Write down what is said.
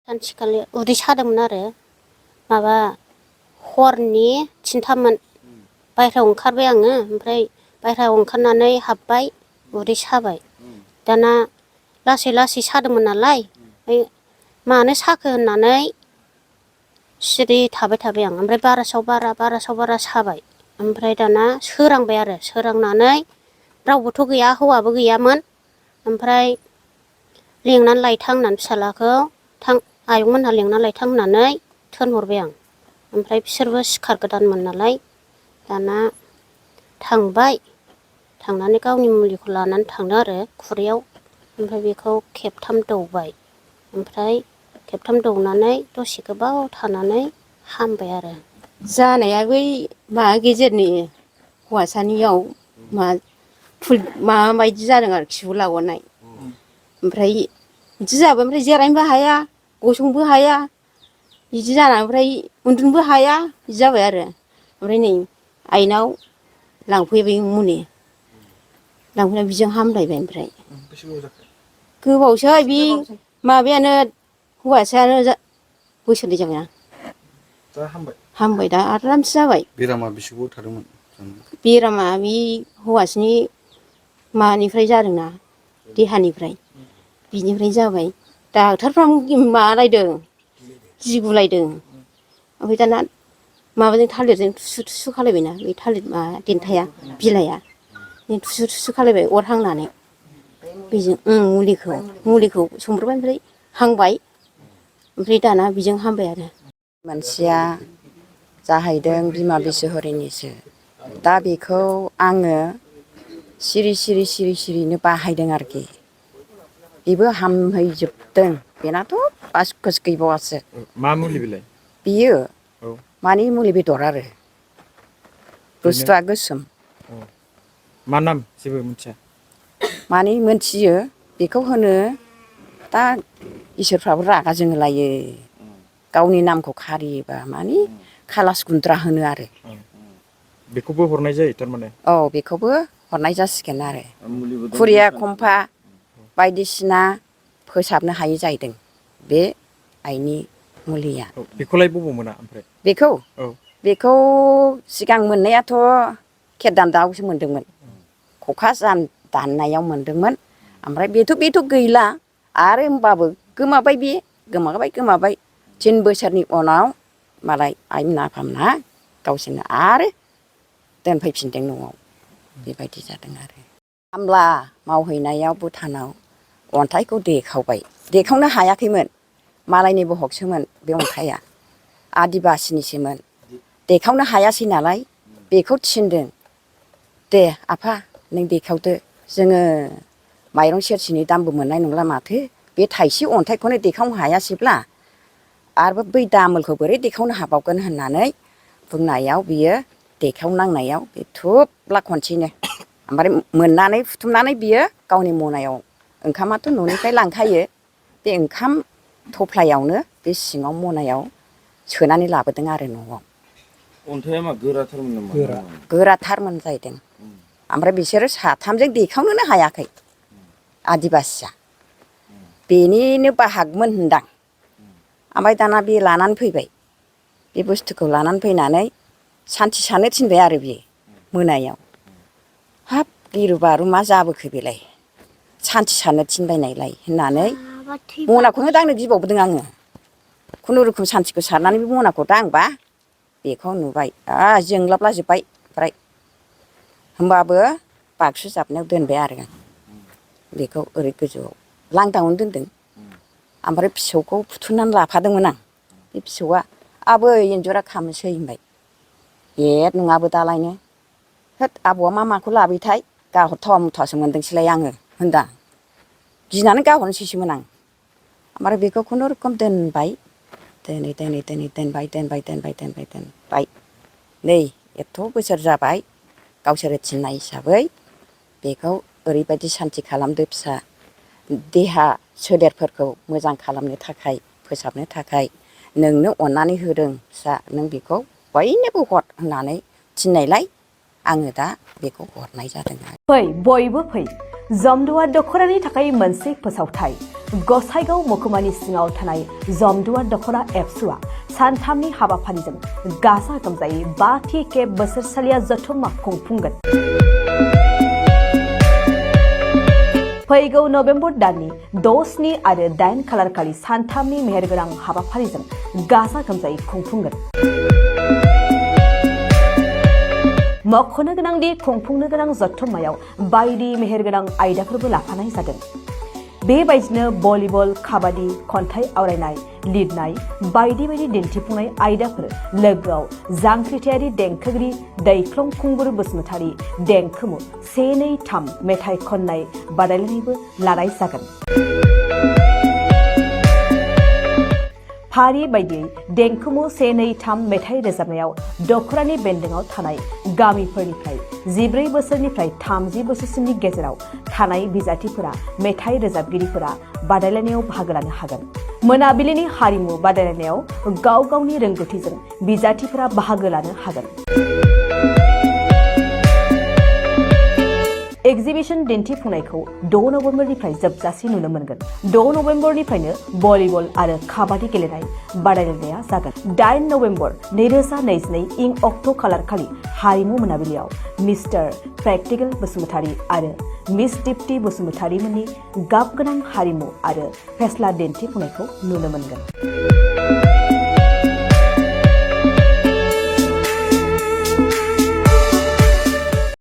सानसेखालि उदै सादोंमोन आरो माबा हरनि थिनथामोन बायह्रायाव ओंखारबाय आङो ओमफ्राय बायह्रायाव ओंखारनानै हाबबाय उदै साबाय दाना लासै लासै सादोंमोन नालाय ओमफ्राय मानो साखो होननानै सिरि थाबाय आं ओमफ्राय बारासाव बारा साबाय ओमफ्राय दाना सोरांबाय आरो सोरांनानै रावबोथ' गैया हौवाबो गैयामोन ओमफ्राय लेंनानै लायथां होननानै फिसाज्लाखौ थां आयंमोनहा लेंनानै लायथां होननानै थोनहरबाय आं ओमफ्राय बिसोरबो सिखार गोदानमोन नालाय दाना थांबाय थांनानै गावनि मुलिखौ लानानै थांदों आरो खुरैयाव ओमफ्राय बेखौ खेबथाम दौबाय ओमफ्राय खेबथाम दौनानै दसे गोबाव थानानै हामबाय आरो जानाया बै माबा गेजेरनि हौवासानियाव माबा बायदि जादों आरो खिबु लागोरनाय ओमफ्राय बिदि जाबाय ओमफ्राय जिरायनोबो हाया गसंनोबो हाया बिदि जानानै ओमफ्राय उन्दुनोबो हाया बिदि जाबाय आरो ओमफ्राय नै आइनाव लांफैबाय मुलि लांफैनानै बिजों हामलायबाय ओमफ्राय गोबावसै बे माबायानो हौवासायानो बोसोरनै जाबायना दा हामबाय दा आरामसे जाबाय बेरामा बेसे गोबाव थादोंमोन बेरामा बे हौवासानि मानिफ्राय जादोंना देहानिफ्राय बिनिफ्राय जाबाय डाक्टारफ्राबो माबालायदों गिगुलायदों ओमफ्राय दाना माबाजों थालिरजों थुसु खालायबायना बे थालिर माबा देन्थाया बिलाइया थुसु थुसु खालायबाय अर हांनानै बेजों मुलिखौ संब्रोबाय ओमफ्राय हांबाय ओमफ्राय दाना बेजों हामबाय आरो मानसिया जाहैदों बिमा बिस'हरिनिसो दा बेखौ आङो सिरि सिरिनो बाहायदों आरोखि बेबो हामहैजोबदों बेनाथ' बास खुस गैबावासो मा मुलि बेलाय बियो औ मानि मुलि बेदर आरो बेनो बुस्थुआ गोसोम औ मा नाम जेबो मिथिया माने मोनथियो बेखौ होनो दा इसोरफ्राबो रागा जोंलायो गावनि नामखौ खारियोबा माने खालास गुन्द्रा होनो आरो बेखौबो हरनाय जायो थारमाने औ बेखौबो हरनाय जासिगोन आरो खुरिया खंफा बायदिसिना फोसाबनो हायै जाहैदों बे आइनि मुलिया बेखौलाय बबाव मोना ओमफ्राय बेखौ सिगां मोननायाथ' खेरदामदायावसो मोनदोंमोन खखा दाननायाव मोनदोंमोन ओमफ्राय बेथ' गैला आरो होमबाबो गोमाबाय 3 बोसोरनि उनाव मालाय आइमोना आफामोना गावसोरनो आरो दोनफैफिनदों न'आव बेबायदि जादों आरो खामला मावहैनायाव भुटानाव अन्थाइखौ देखावनो हायाखैमोन मालायनि बहगसोमोन बे अन्थाइआ आदिबासिनिसोमोन देखावनो हायासै नालाय बेखौ थिनदों दे आफा नों देखावदो जोङो माइरं सेरसेनि दामबो मोननाय नंला माथो बे थाइसे अन्थाइखौनो देखावनो हायासैब्ला आरोबाव बै दामोलखौ बोरै देखावनो हाबावगोन होननानै बुंनायाव बियो देखावनांनायाव बे थुब्ला खनसेनो ओमफ्राय मोननानै फुथुमनानै बियो गावनि मनायाव ओंखामाथ' न'निफ्राय लांखायो बे ओंखाम थफ्लायावनो बे सिङाव मनायाव सोनानै लाबोदों आरो न'आव अन्थाइआ मा गोराथारमोन नामा गोराथारमोन जाहैदों ओमफ्राय बिसोरो साथामजों देखावनोनो हायाखै आदिबासिया बेनिनो बाहागमोन होनदां ओमफ्राय दाना बे लानानै फैबाय बे बुस्थुखौ लानानै फैनानै सान्थि सारनो थिनबाय आरो बियो मोनायाव हाब गिरु बारु मा जाबोखो बेलाय सान्थि सारनो थिनबायनायलाय होननानै मनाखौनो दांनो गिबावदों आङो खुनुरुखुम सान्थिखौ सारनानै बे मनाखौ दांबा बेखौ नुबाय जोंलाबलाजोब्बाय ओमफ्राय होमबाबो बाक्सु जाबनायाव दोनबाय आरो बेखौ ओरै गोजौआव लांदांआवनो दोनदों ओमफ्राय फिसौखौ फुथुनानै लाफादोंमोन आं बे फिसौआ आबै एन्जरा खामोसै होनबाय ए नङाबो दालायनो होद आबौआ माखौ लाबोयोथाय गाहरथावा मुथावासो मोनदोंसैलाय आङो होनदां गिनानै गाहरनोसैसोमोन आं ओमफ्राय बेखौ खुनुरुखुम दोनबाय दोनबाय नै एथ' बोसोर जाबाय गावसोरो थिननाय हिसाबै बेखौ ओरैबायदि सान्थि खालामदो फिसा देहा सोलेरफोरखौ मोजां खालामनो थाखाय फोसाबनो थाखाय नोंनो अननानै होदों फिसा नों बेखौ बयनोबो हर होननानै थिननायलाय आङो दा बेखौ हरनाय जादों आरो। फै बयबो फै जमदुवार दख'रानि थाखाय मोनसे फोसावथाय गसाइगाव महकुमानि सिङाव थानाय जमदुवार दख'रा एबसुआ सानथामनि हाबाफारिजों गाजा गोमजायै 5थि खेब बोसोरसालिया जथुम्मा खुंफुंगोन। फैगौ नभेम्बर दाननि 6, 7 आरो 8 खालारखालि सानथामनि मेहेरगोनां हाबाफारिजों गाजा गोमजायै खुंफुंगोन। मख'नो गोनांदि खुंफुंनो गोनां जथुम्मायाव बायदि मेहेरगोनां आयदाफोरबो लाफानाय जादों। बेबायदिनो भलिबल, काबादि, खन्थाइ आवरायनाय, लिरनाय बायदि बायदि दिन्थिफुंनाय आयदाफोर लोगोआव जांख्रिथायारि देंखोगिरि दैख्लं खुंगुर बसुमतारी देंखोमु 1, 2, 3 मेथाइ खननाय बादायलायनायबो लानाय जागोन। फारि बायदियै देंखोमु 1, 2, 3 मेथाइ रोजाबनायाव दख'रानि बेन्दोंआव थानाय गामिफोरनिफ्राय 14 बोसोरनिफ्राय 30 बोसोरसिमनि गेजेराव थानाय बिजाथिफोरा मेथाइ रोजाबगिरिफोरा बादायलायनायाव बाहागो लानो हागोन। मोनाबिलिनि हारिमु बादायलायनायाव गाव गावनि रोंगौथिजों बिजाथिफोरा बाहागो लानो हागोन। एक्जिबिशन दिन्थिफुंनायखौ 6 नभेम्बरनिफ्राय जोबजासे नुनो मोनगोन। 6 नभेम्बरनिफ्रायनो भलिबल आरो काबादि गेलेनाय बादायलायनाया जागोन। 8 नभेम्बर 2022 इं अक्ट' खालारखालि हारिमु मोनाबिलियाव मिस्टार प्रेक्टिकेल बसुमतारी आरो मिस दीप्ति बसुमतारी मोननि गाबगोनां हारिमु आरो फेस्ला दिन्थिफुंनायखौ नुनो मोनगोन।